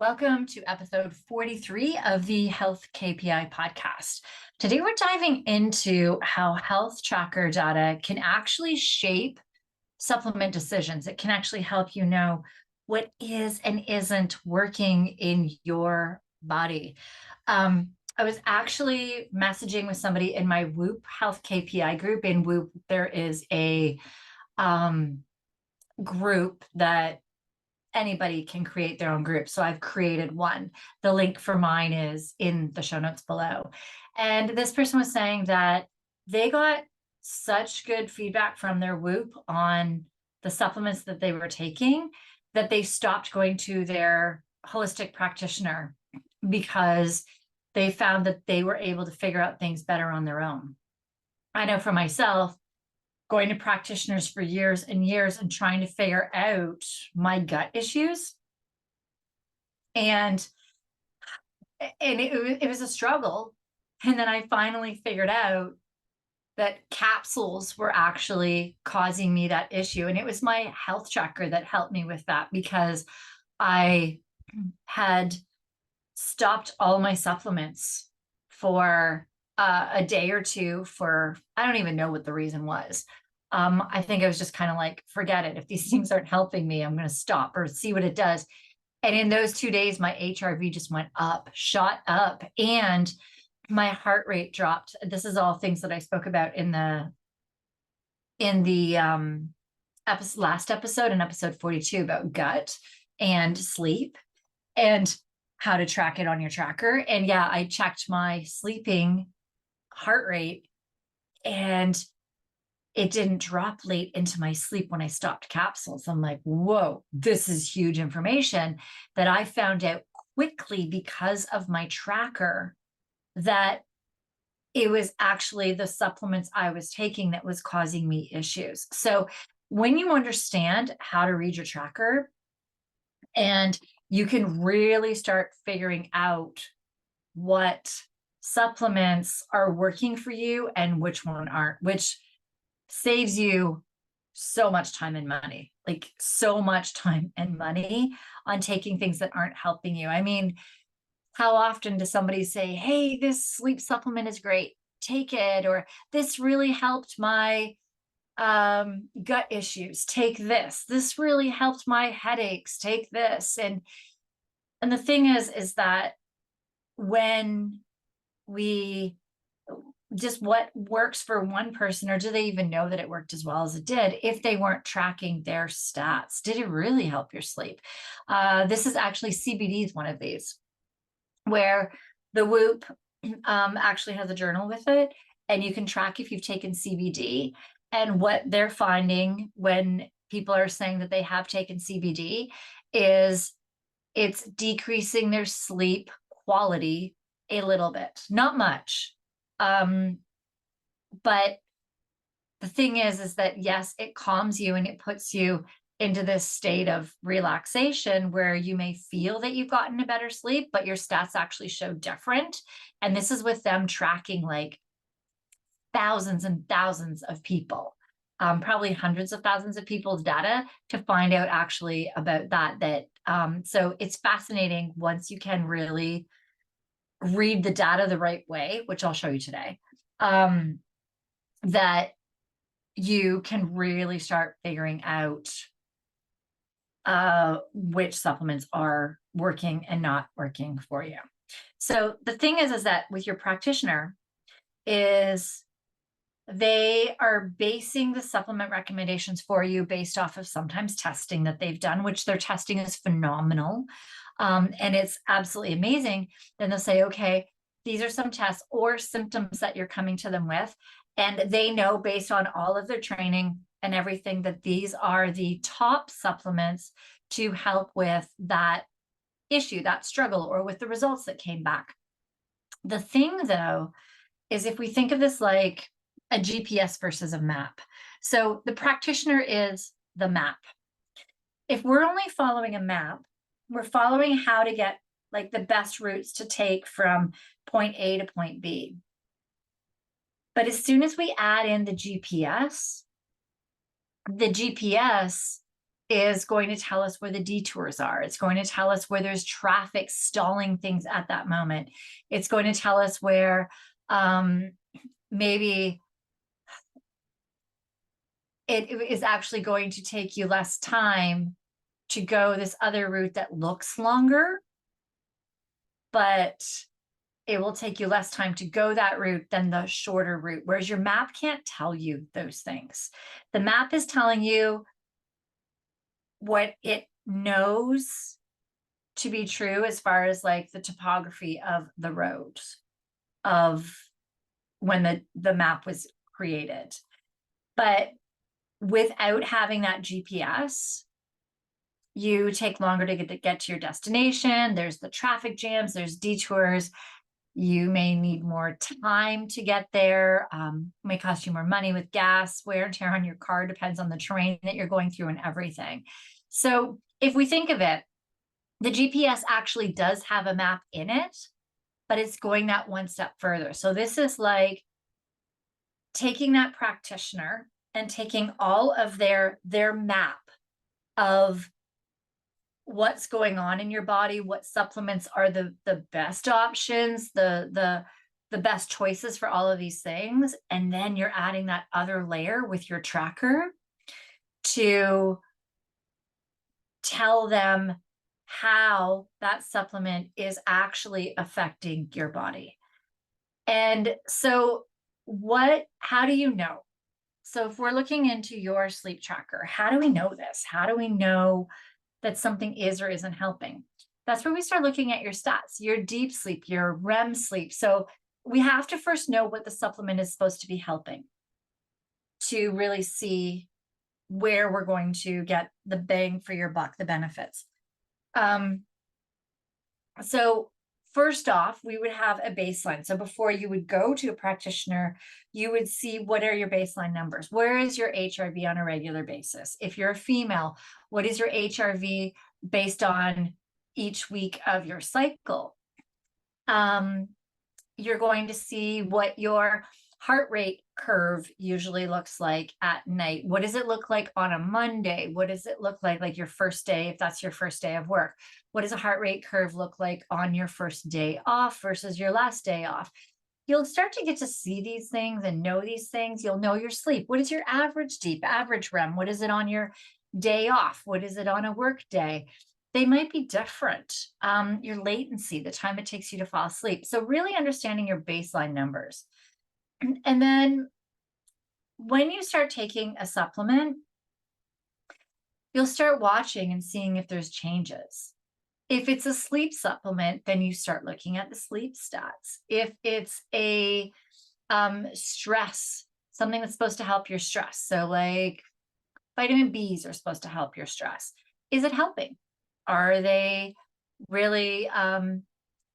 Welcome to episode 43 of the Health KPI podcast. Today, we're diving into how health tracker data can actually shape supplement decisions. It can actually help you know what is and isn't working in your body. I was actually messaging with somebody in my Whoop Health KPI group. In Whoop, there is a group that anybody can create their own group. So I've created one. The link for mine is in the show notes below. And this person was saying that they got such good feedback from their Whoop on the supplements that they were taking that they stopped going to their holistic practitioner because they found that they were able to figure out things better on their own. I know for myself, going to practitioners for years and years and trying to figure out my gut issues. And it was a struggle. And then I finally figured out that capsules were actually causing me that issue. And it was my health tracker that helped me with that because I had stopped all my supplements for a day or two for, I don't even know what the reason was. I think I was just kind of like, forget it. If these things aren't helping me, I'm going to stop or see what it does. And in those 2 days, my HRV just went up, shot up, and my heart rate dropped. This is all things that I spoke about in the last episode, in episode 42, about gut and sleep and how to track it on your tracker. And yeah, I checked my sleeping heart rate and it didn't drop late into my sleep when I stopped capsules. I'm like, whoa, this is huge information that I found out quickly because of my tracker, that it was actually the supplements I was taking that was causing me issues. So when you understand how to read your tracker, and you can really start figuring out what supplements are working for you and which one aren't, which saves you so much time and money, like so much time and money on taking things that aren't helping you. I mean, how often does somebody say, hey, this sleep supplement is great, take it, or this really helped my gut issues, take this really helped my headaches, take this. And the thing is that when we just what works for one person, or do they even know that it worked as well as it did if they weren't tracking their stats? Did it really help your sleep? This is actually CBD is one of these, where the Whoop actually has a journal with it, and you can track if you've taken CBD. And what they're finding when people are saying that they have taken CBD is it's decreasing their sleep quality a little bit, not much. But the thing is that yes, it calms you and it puts you into this state of relaxation where you may feel that you've gotten a better sleep, but your stats actually show different. And this is with them tracking like thousands and thousands of people, probably hundreds of thousands of people's data to find out actually about that. So it's fascinating once you can really read the data the right way, which I'll show you today, that you can really start figuring out which supplements are working and not working for you. So the thing is that with your practitioner is they are basing the supplement recommendations for you based off of sometimes testing that they've done, which their testing is phenomenal. And it's absolutely amazing. Then they'll say, okay, these are some tests or symptoms that you're coming to them with. And they know based on all of their training and everything that these are the top supplements to help with that issue, that struggle, or with the results that came back. The thing though, is if we think of this like a GPS versus a map. So the practitioner is the map. If we're only following a map, we're following how to get like the best routes to take from point A to point B. But as soon as we add in the GPS is going to tell us where the detours are. It's going to tell us where there's traffic stalling things at that moment. It's going to tell us where maybe it is actually going to take you less time to go this other route that looks longer, but it will take you less time to go that route than the shorter route. Whereas your map can't tell you those things. The map is telling you what it knows to be true as far as like the topography of the roads of when the map was created. But without having that GPS, you take longer to get to your destination. There's the traffic jams, there's detours. You may need more time to get there. May cost you more money with gas, wear and tear on your car, depends on the terrain that you're going through and everything. So if we think of it, the GPS actually does have a map in it, but it's going that one step further. So this is like taking that practitioner and taking all of their map of what's going on in your body, what supplements are the best options, the best choices for all of these things. And then you're adding that other layer with your tracker to tell them how that supplement is actually affecting your body. And so how do you know? So if we're looking into your sleep tracker, how do we know this? How do we know that something is or isn't helping? That's where we start looking at your stats, your deep sleep, your REM sleep. So we have to first know what the supplement is supposed to be helping to really see where we're going to get the bang for your buck, the benefits. So first off, we would have a baseline. So before you would go to a practitioner, you would see what are your baseline numbers. Where is your HRV on a regular basis? If you're a female, what is your HRV based on each week of your cycle? You're going to see what your heart rate curve usually looks like at night. What does it look like on a Monday? What does it look like your first day, if that's your first day of work? What does a heart rate curve look like on your first day off versus your last day off? You'll start to get to see these things and know these things. You'll know your sleep. What is your average deep, average REM? What is it on your day off? What is it on a work day? They might be different. Your latency, the time it takes you to fall asleep. So really understanding your baseline numbers. And then when you start taking a supplement, you'll start watching and seeing if there's changes. If it's a sleep supplement, then you start looking at the sleep stats. If it's a stress, something that's supposed to help your stress. So like vitamin Bs are supposed to help your stress. Is it helping? Are they really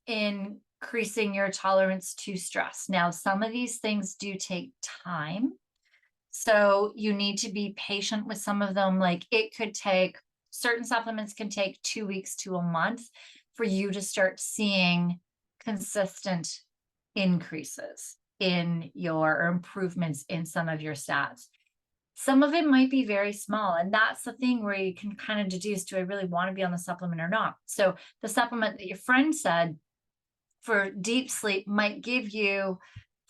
increasing your tolerance to stress? Now, some of these things do take time. So you need to be patient with some of them. Like it could take, certain supplements can take 2 weeks to a month for you to start seeing consistent increases in or improvements in some of your stats. Some of it might be very small. And that's the thing where you can kind of deduce, do I really want to be on the supplement or not? So the supplement that your friend said for deep sleep might give you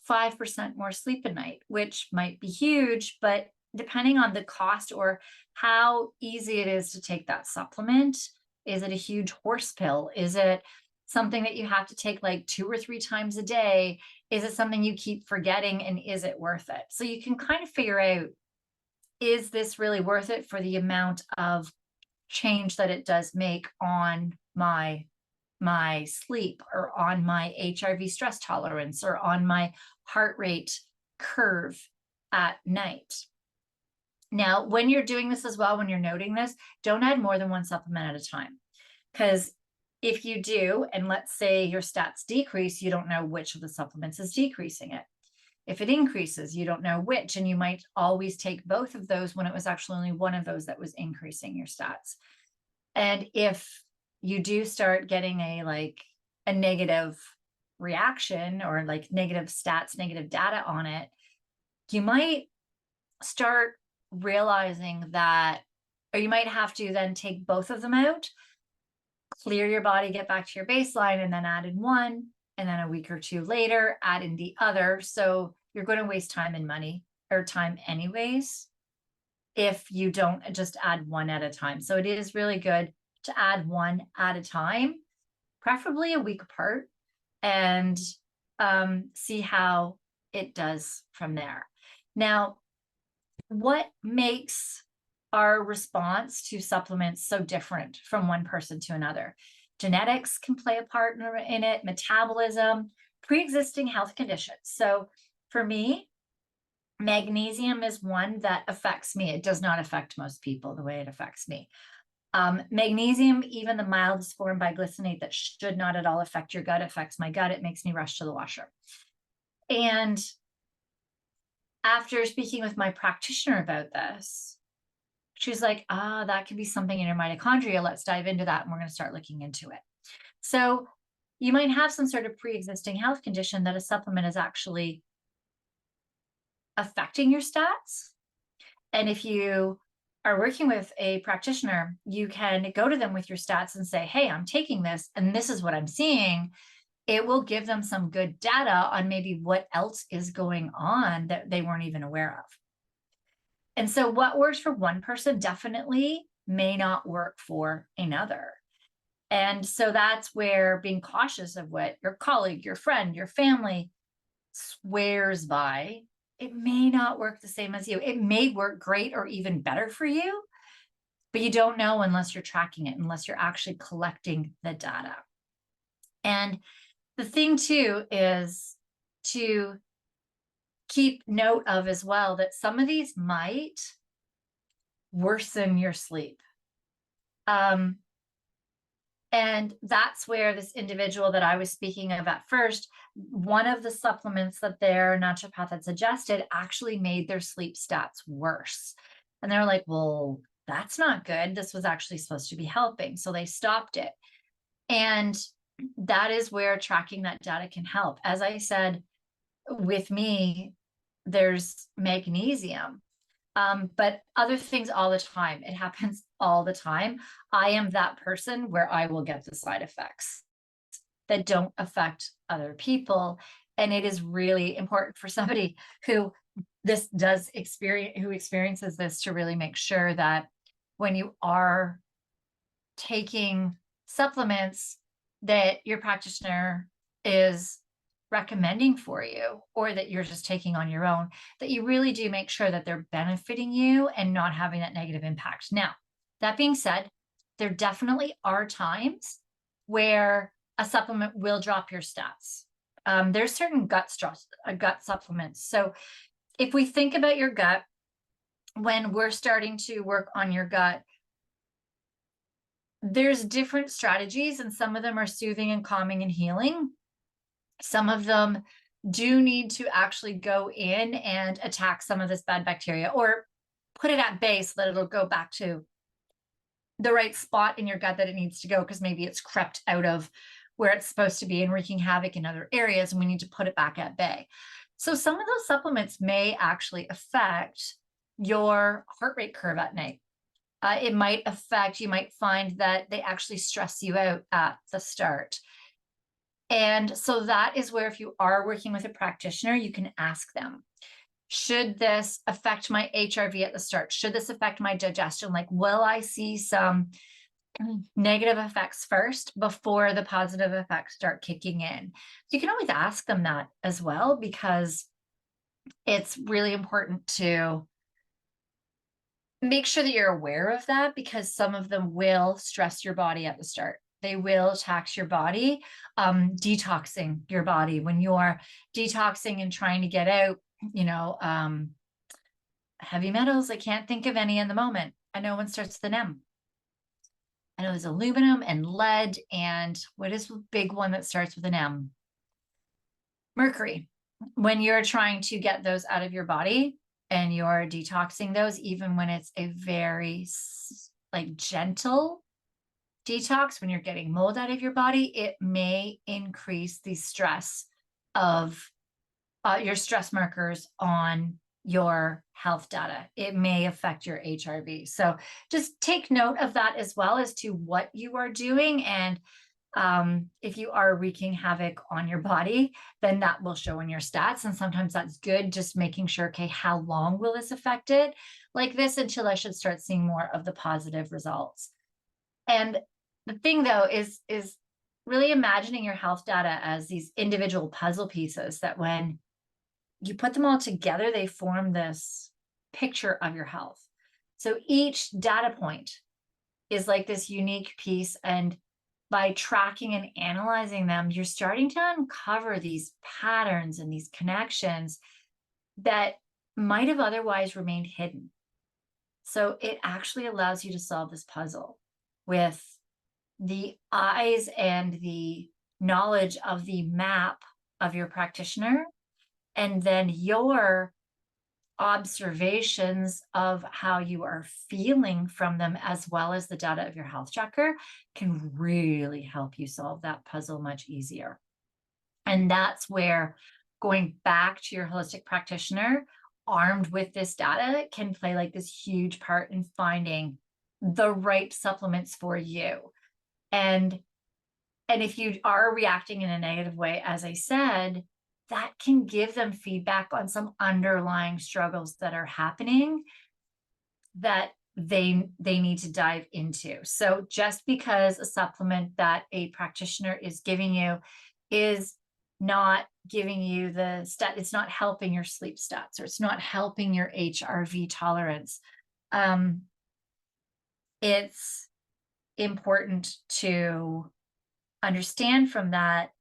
5% more sleep a night, which might be huge, but depending on the cost or how easy it is to take that supplement, is it a huge horse pill? Is it something that you have to take like 2 or 3 times a day? Is it something you keep forgetting, and is it worth it? So you can kind of figure out, is this really worth it for the amount of change that it does make on my sleep, or on my HRV stress tolerance, or on my heart rate curve at night. Now, when you're doing this as well, when you're noting this, don't add more than 1 supplement at a time. Because if you do, and let's say your stats decrease, you don't know which of the supplements is decreasing it. If it increases, you don't know which, and you might always take both of those when it was actually only one of those that was increasing your stats. And if you do start getting a negative reaction, or like negative stats, negative data on it, you might start realizing that Or you might have to then take both of them out, clear your body, get back to your baseline, and then add in one. And then a week or two later, add in the other. So you're going to waste time and money, or time anyways, if you don't just add one at a time. So it is really good to add one at a time, preferably a week apart, and see how it does from there. Now, what makes our response to supplements so different from one person to another? Genetics can play a part in it, metabolism, pre-existing health conditions. So for me, magnesium is one that affects me. It does not affect most people the way it affects me. Magnesium, even the mildest form biglycinate that should not at all affect your gut, affects my gut. It makes me rush to the washer. And after speaking with my practitioner about this, she's like, that could be something in your mitochondria. Let's dive into that. And we're going to start looking into it. So you might have some sort of pre-existing health condition that a supplement is actually affecting your stats. And if you are working with a practitioner, you can go to them with your stats and say, hey, I'm taking this and this is what I'm seeing. It will give them some good data on maybe what else is going on that they weren't even aware of. And so what works for one person definitely may not work for another. And so that's where being cautious of what your colleague, your friend, your family swears by, it may not work the same as you. It may work great or even better for you, but you don't know unless you're tracking it, unless you're actually collecting the data. And the thing too is to keep note of as well that some of these might worsen your sleep. And that's where this individual that I was speaking of at first, one of the supplements that their naturopath had suggested actually made their sleep stats worse. And they're like, well, that's not good. This was actually supposed to be helping. So they stopped it. And that is where tracking that data can help. As I said, with me, there's magnesium. But other things all the time. It happens all the time. I am that person where I will get the side effects that don't affect other people. And it is really important for somebody who this does experience, who experiences this, to really make sure that when you are taking supplements that your practitioner is recommending for you, or that you're just taking on your own, that you really do make sure that they're benefiting you and not having that negative impact. Now, that being said, there definitely are times where a supplement will drop your stats. There's certain gut supplements. So if we think about your gut, when we're starting to work on your gut, there's different strategies, and some of them are soothing and calming and healing. Some of them do need to actually go in and attack some of this bad bacteria, or put it at bay so that it'll go back to the right spot in your gut that it needs to go, because maybe it's crept out of where it's supposed to be and wreaking havoc in other areas, and we need to put it back at bay. So some of those supplements may actually affect your heart rate curve at night. It might affect, you might find that they actually stress you out at the start. And so that is where, if you are working with a practitioner, you can ask them, should this affect my HRV at the start? Should this affect my digestion? Like, will I see some negative effects first before the positive effects start kicking in? So you can always ask them that as well, because it's really important to make sure that you're aware of that, because some of them will stress your body at the start. They will tax your body, detoxing your body. When you're detoxing and trying to get out, heavy metals, I can't think of any in the moment. I know one starts with an M. I know there's aluminum and lead, and what is the big one that starts with an M? Mercury. When you're trying to get those out of your body and you're detoxing those, even when it's a very gentle detox, when you're getting mold out of your body, it may increase the stress of your stress markers on your health data. It may affect your HRV. So just take note of that as well as to what you are doing. And if you are wreaking havoc on your body, then that will show in your stats. And sometimes that's good, just making sure, okay, how long will this affect it like this until I should start seeing more of the positive results. And the thing though is really imagining your health data as these individual puzzle pieces that when you put them all together, they form this picture of your health. So each data point is like this unique piece. And by tracking and analyzing them, you're starting to uncover these patterns and these connections that might have otherwise remained hidden. So it actually allows you to solve this puzzle with the eyes and the knowledge of the map of your practitioner, and then your observations of how you are feeling from them, as well as the data of your health tracker, can really help you solve that puzzle much easier. And that's where going back to your holistic practitioner armed with this data can play like this huge part in finding the right supplements for you. And if you are reacting in a negative way, as I said, that can give them feedback on some underlying struggles that are happening that they need to dive into. So just because a supplement that a practitioner is giving you is not giving you the stat, it's not helping your sleep stats, or it's not helping your HRV tolerance. It's important to understand from that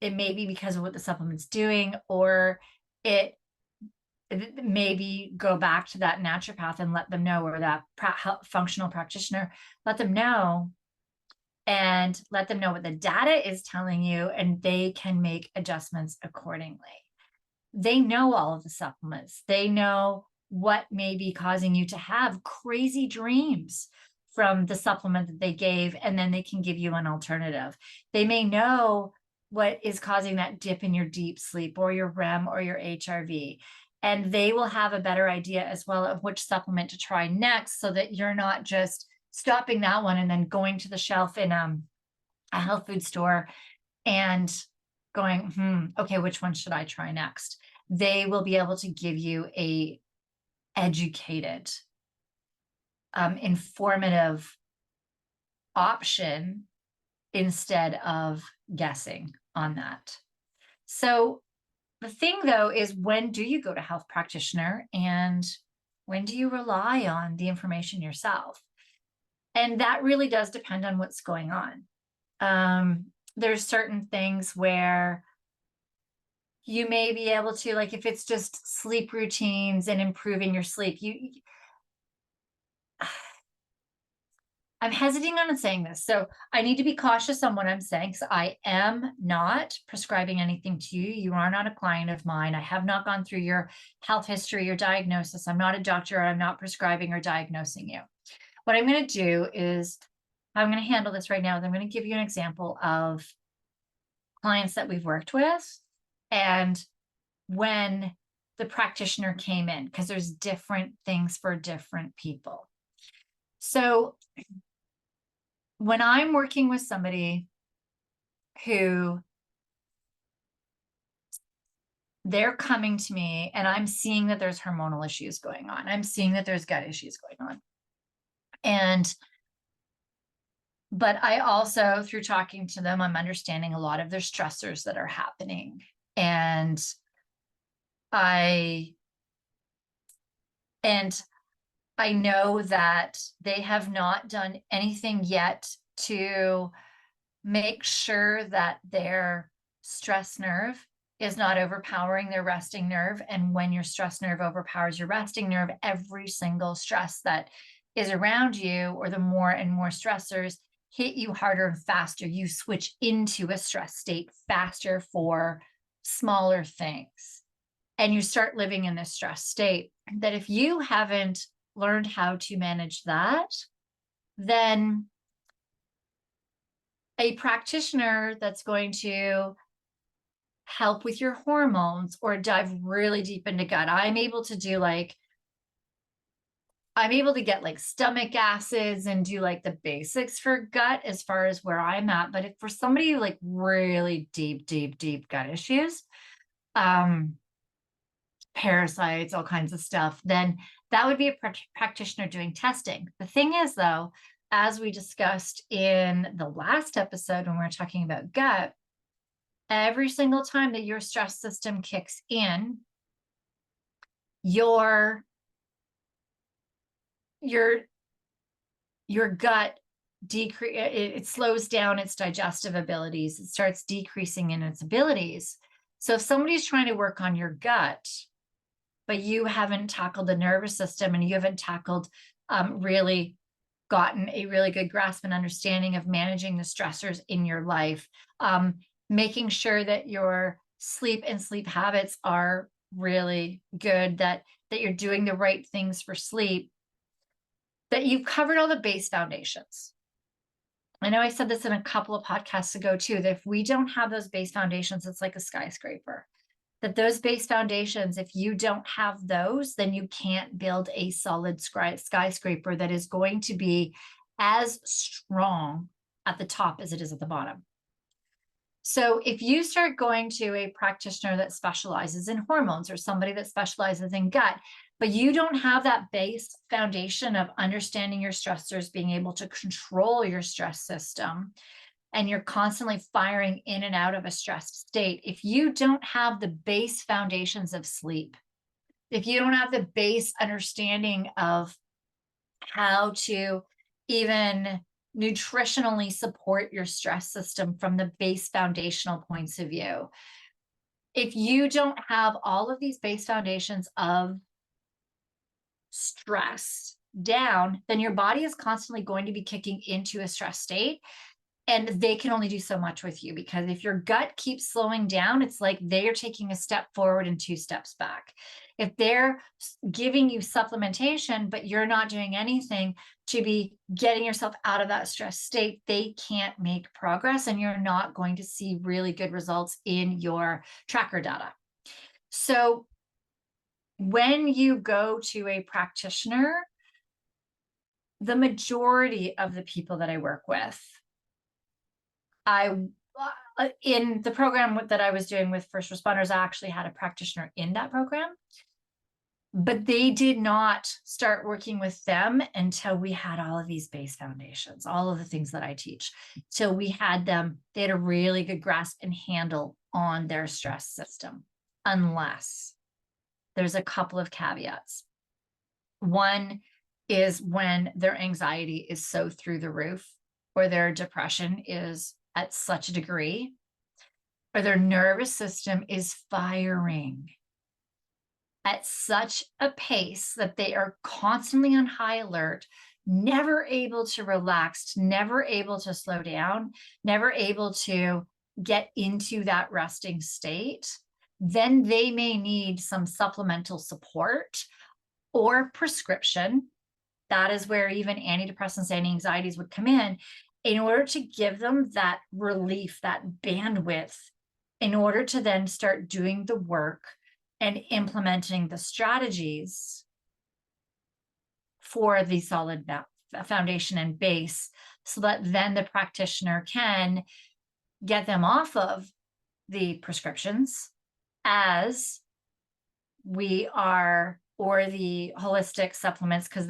it may be because of what the supplement's doing, or it maybe go back to that naturopath and let them know, or that functional practitioner, let them know, and let them know what the data is telling you, and they can make adjustments accordingly. They know all of the supplements. They know what may be causing you to have crazy dreams from the supplement that they gave, and then they can give you an alternative. They may know what is causing that dip in your deep sleep or your REM or your HRV. And they will have a better idea as well of which supplement to try next, so that you're not just stopping that one and then going to the shelf in a health food store and going, okay, which one should I try next? They will be able to give you a educated, informative option instead of guessing on that. So the thing though is, when do you go to health practitioner and when do you rely on the information yourself? And that really does depend on what's going on. There's certain things where you may be able to, like if it's just sleep routines and improving your sleep, I'm hesitating on saying this, so I need to be cautious on what I'm saying, because I am not prescribing anything to you. You are not a client of mine. I have not gone through your health history, your diagnosis. I'm not a doctor. I'm not prescribing or diagnosing you. What I'm going to do is, I'm going to handle this right now. I'm going to give you an example of clients that we've worked with, and when the practitioner came in, because there's different things for different people. So when I'm working with somebody who they're coming to me and I'm seeing that there's hormonal issues going on, I'm seeing that there's gut issues going on. But I also, through talking to them, I'm understanding a lot of their stressors that are happening. And I know that they have not done anything yet to make sure that their stress nerve is not overpowering their resting nerve. And when your stress nerve overpowers your resting nerve, every single stress that is around you, or the more and more stressors hit you harder and faster, you switch into a stress state faster for smaller things. And you start living in this stress state that, if you haven't learned how to manage that, then a practitioner that's going to help with your hormones or dive really deep into gut, I'm able to get like stomach acids and do like the basics for gut as far as where I'm at. But if for somebody like really deep gut issues, um, parasites, all kinds of stuff, then that would be a practitioner doing testing. The thing is, though, as we discussed in the last episode when we were talking about gut, every single time that your stress system kicks in, your gut it slows down its digestive abilities. It starts decreasing in its abilities. So if somebody's trying to work on your gut, but you haven't tackled the nervous system and you haven't tackled really gotten a really good grasp and understanding of managing the stressors in your life, making sure that your sleep and sleep habits are really good, that you're doing the right things for sleep, that you've covered all the base foundations. I know I said this in a couple of podcasts ago too, that if we don't have those base foundations, it's like a skyscraper. That those base foundations, if you don't have those, then you can't build a solid skyscraper that is going to be as strong at the top as it is at the bottom. So if you start going to a practitioner that specializes in hormones or somebody that specializes in gut, but you don't have that base foundation of understanding your stressors, being able to control your stress system, and you're constantly firing in and out of a stressed state, if you don't have the base foundations of sleep, if you don't have the base understanding of how to even nutritionally support your stress system from the base foundational points of view, if you don't have all of these base foundations of stress down, then your body is constantly going to be kicking into a stress state. And they can only do so much with you, because if your gut keeps slowing down, it's like they are taking a step forward and 2 steps back. If they're giving you supplementation, but you're not doing anything to be getting yourself out of that stress state, they can't make progress and you're not going to see really good results in your tracker data. So when you go to a practitioner, the majority of the people that I work with, in the program that I was doing with first responders, I actually had a practitioner in that program, but they did not start working with them until we had all of these base foundations, all of the things that I teach. So they had a really good grasp and handle on their stress system, unless there's a couple of caveats. One is when their anxiety is so through the roof, or their depression is at such a degree, or their nervous system is firing at such a pace that they are constantly on high alert, never able to relax, never able to slow down, never able to get into that resting state, then they may need some supplemental support or prescription. That is where even antidepressants and anxieties would come in order to give them that relief, that bandwidth, in order to then start doing the work and implementing the strategies for the solid foundation and base, so that then the practitioner can get them off of the prescriptions as we are, or the holistic supplements, because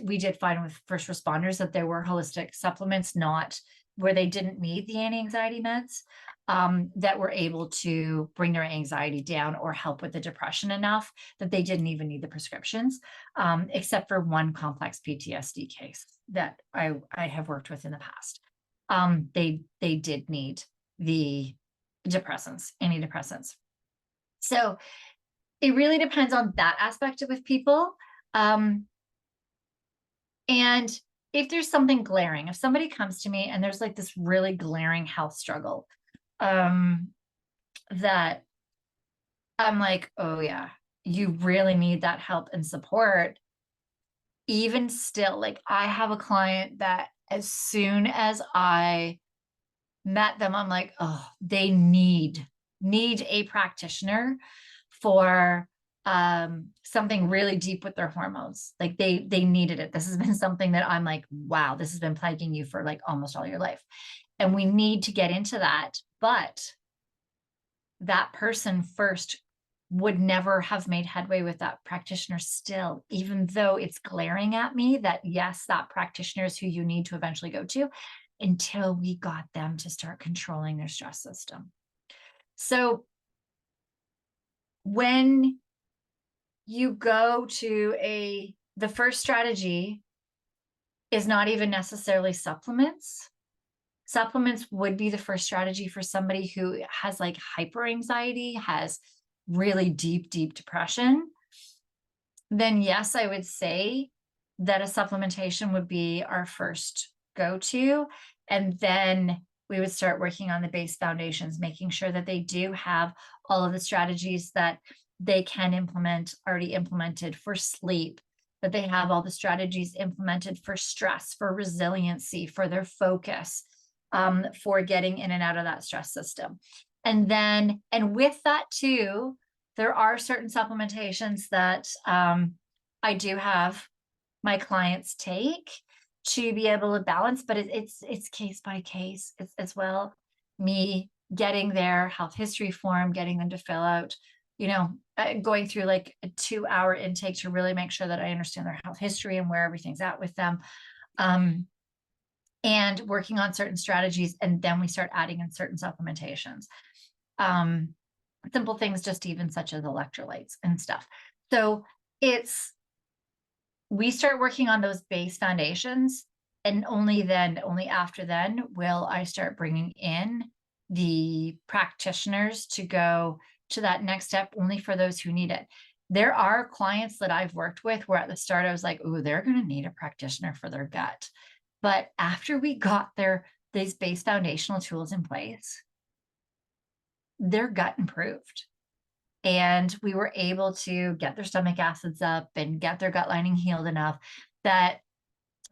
we did find with first responders that there were holistic supplements, not where they didn't need the anti-anxiety meds, that were able to bring their anxiety down or help with the depression enough that they didn't even need the prescriptions, except for one complex PTSD case that I have worked with in the past. They did need the antidepressants. So it really depends on that aspect with people. And if there's something glaring, if somebody comes to me and there's like this really glaring health struggle, that I'm like, oh yeah, you really need that help and support. Even still, like I have a client that as soon as I met them, I'm like, oh, they need need a practitioner for something really deep with their hormones. Like they needed it. This has been something that I'm like, wow, this has been plaguing you for like almost all your life. And we need to get into that. But that person first would never have made headway with that practitioner still, even though it's glaring at me that yes, that practitioner is who you need to eventually go to, until we got them to start controlling their stress system. So when you go to the first strategy is not even necessarily supplements. Supplements would be the first strategy for somebody who has like hyper anxiety, has really deep, deep depression. Then yes, I would say that a supplementation would be our first go-to. And then we would start working on the base foundations, making sure that they do have all of the strategies that they can implement, already implemented for sleep, that they have all the strategies implemented for stress, for resiliency, for their focus, for getting in and out of that stress system. And with that too, there are certain supplementations that I do have my clients take to be able to balance, but it's case by case. It's as well me getting their health history form, getting them to fill out, going through like a 2-hour intake to really make sure that I understand their health history and where everything's at with them. And working on certain strategies, and then we start adding in certain supplementations. Simple things, just even such as electrolytes and stuff. So we start working on those base foundations, and only after then will I start bringing in the practitioners to go to that next step, only for those who need it. There are clients that I've worked with where at the start I was like, oh, they're going to need a practitioner for their gut. But after we got these base foundational tools in place, their gut improved. And we were able to get their stomach acids up and get their gut lining healed enough that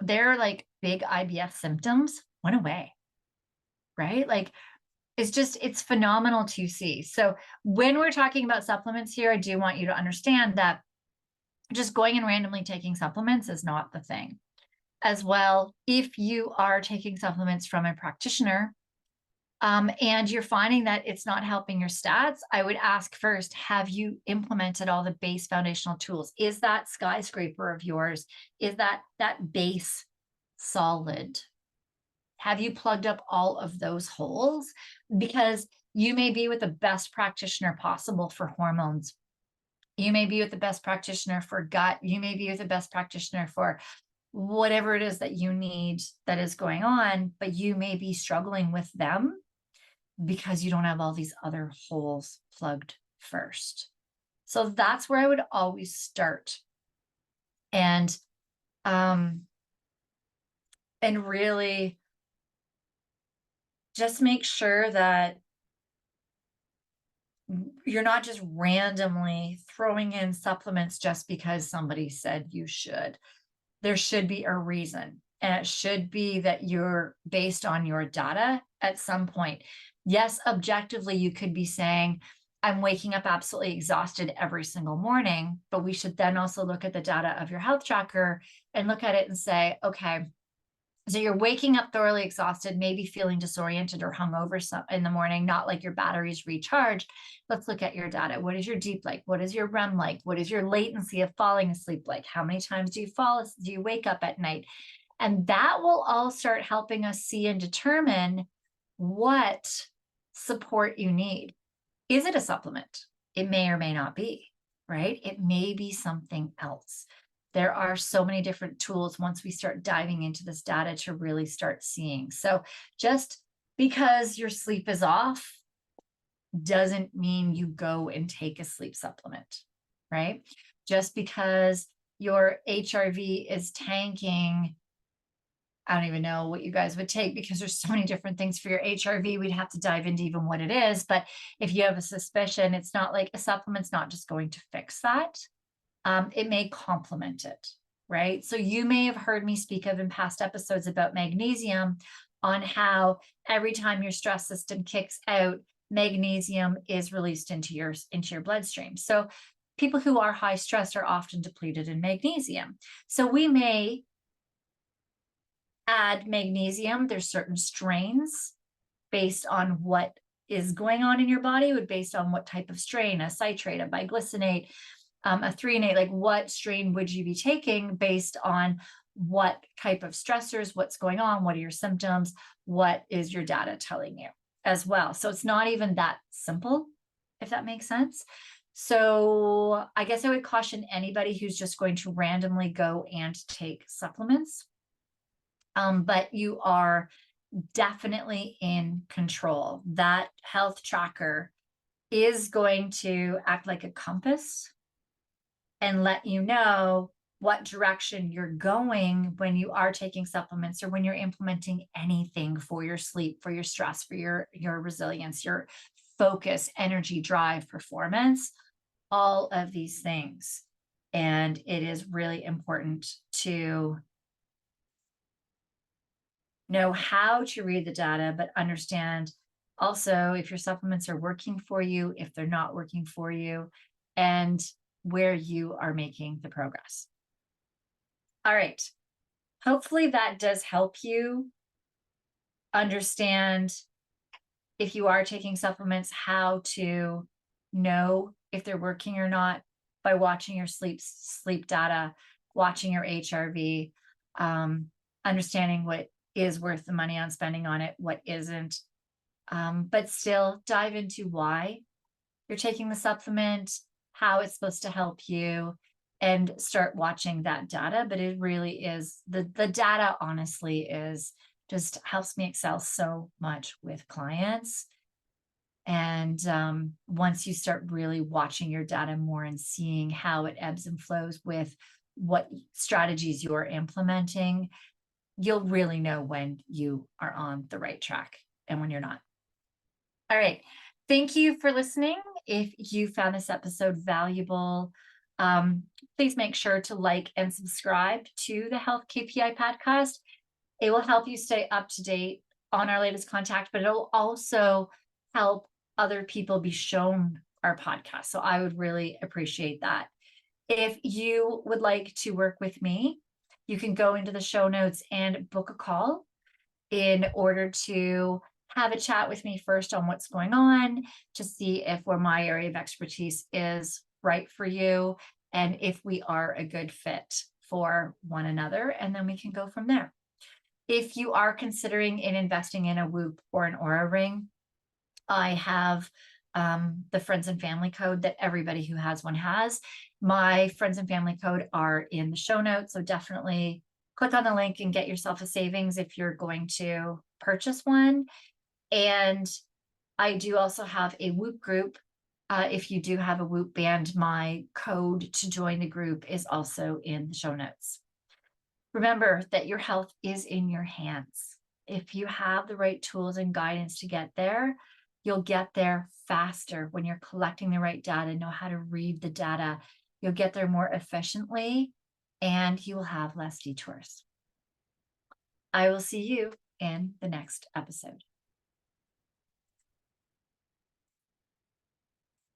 their like big IBS symptoms went away, right? Like it's phenomenal to see. So when we're talking about supplements here, I do want you to understand that just going and randomly taking supplements is not the thing. As well, if you are taking supplements from a practitioner, and you're finding that it's not helping your stats, I would ask first, have you implemented all the base foundational tools? Is that skyscraper of yours, is that base solid? Have you plugged up all of those holes? Because you may be with the best practitioner possible for hormones. You may be with the best practitioner for gut. You may be with the best practitioner for whatever it is that you need that is going on, but you may be struggling with them because you don't have all these other holes plugged first. So that's where I would always start. And really just make sure that you're not just randomly throwing in supplements just because somebody said you should. There should be a reason, and it should be that you're based on your data at some point. Yes, objectively, you could be saying, I'm waking up absolutely exhausted every single morning, but we should then also look at the data of your health tracker and look at it and say, okay, so you're waking up thoroughly exhausted, maybe feeling disoriented or hungover in the morning, not like your batteries recharged. Let's look at your data. What is your deep like? What is your REM like? What is your latency of falling asleep like? How many times do you wake up at night? And that will all start helping us see and determine what support you need. Is it a supplement? It may or may not be, right? It may be something else. There are so many different tools once we start diving into this data to really start seeing. So just because your sleep is off doesn't mean you go and take a sleep supplement, right? Just because your HRV is tanking, I don't even know what you guys would take because there's so many different things for your HRV. We'd have to dive into even what it is. But if you have a suspicion, it's not like a supplement's not just going to fix that. It may complement it, right? So you may have heard me speak of in past episodes about magnesium on how every time your stress system kicks out, magnesium is released into your bloodstream. So people who are high stress are often depleted in magnesium. So we may add magnesium. There's certain strains based on what is going on in your body, based on what type of strain, a citrate, a biglycinate, a threonate, like what strain would you be taking based on what type of stressors, what's going on, what are your symptoms, what is your data telling you as well. So it's not even that simple, if that makes sense. So I guess I would caution anybody who's just going to randomly go and take supplements. But you are definitely in control. That health tracker is going to act like a compass and let you know what direction you're going when you are taking supplements or when you're implementing anything for your sleep, for your stress, for your resilience, your focus, energy, drive, performance, all of these things. And it is really important to know how to read the data, but understand also if your supplements are working for you, if they're not working for you, and where you are making the progress. All right. Hopefully that does help you understand, if you are taking supplements, how to know if they're working or not by watching your sleep data, watching your HRV, understanding what is worth the money on spending on it, what isn't. But still dive into why you're taking the supplement, how it's supposed to help you, and start watching that data. But it really is, the data honestly is just helps me excel so much with clients. And once you start really watching your data more and seeing how it ebbs and flows with what strategies you're implementing, you'll really know when you are on the right track and when you're not. All right. Thank you for listening. If you found this episode valuable, please make sure to like and subscribe to the Health KPI podcast. It will help you stay up to date on our latest contact, but it'll also help other people be shown our podcast. So I would really appreciate that. If you would like to work with me, you can go into the show notes and book a call in order to have a chat with me first on what's going on, to see if where my area of expertise is right for you and if we are a good fit for one another, and then we can go from there. If you are considering investing in a Whoop or an Oura ring, I have the friends and family code that everybody who has one has. My friends and family code are in the show notes, so definitely click on the link and get yourself a savings if you're going to purchase one. And I do also have a Whoop group. If you do have a Whoop band, my code to join the group is also in the show notes. Remember that your health is in your hands. If you have the right tools and guidance to get there, you'll get there faster when you're collecting the right data, know how to read the data. You'll get there more efficiently and you will have less detours. I will see you in the next episode.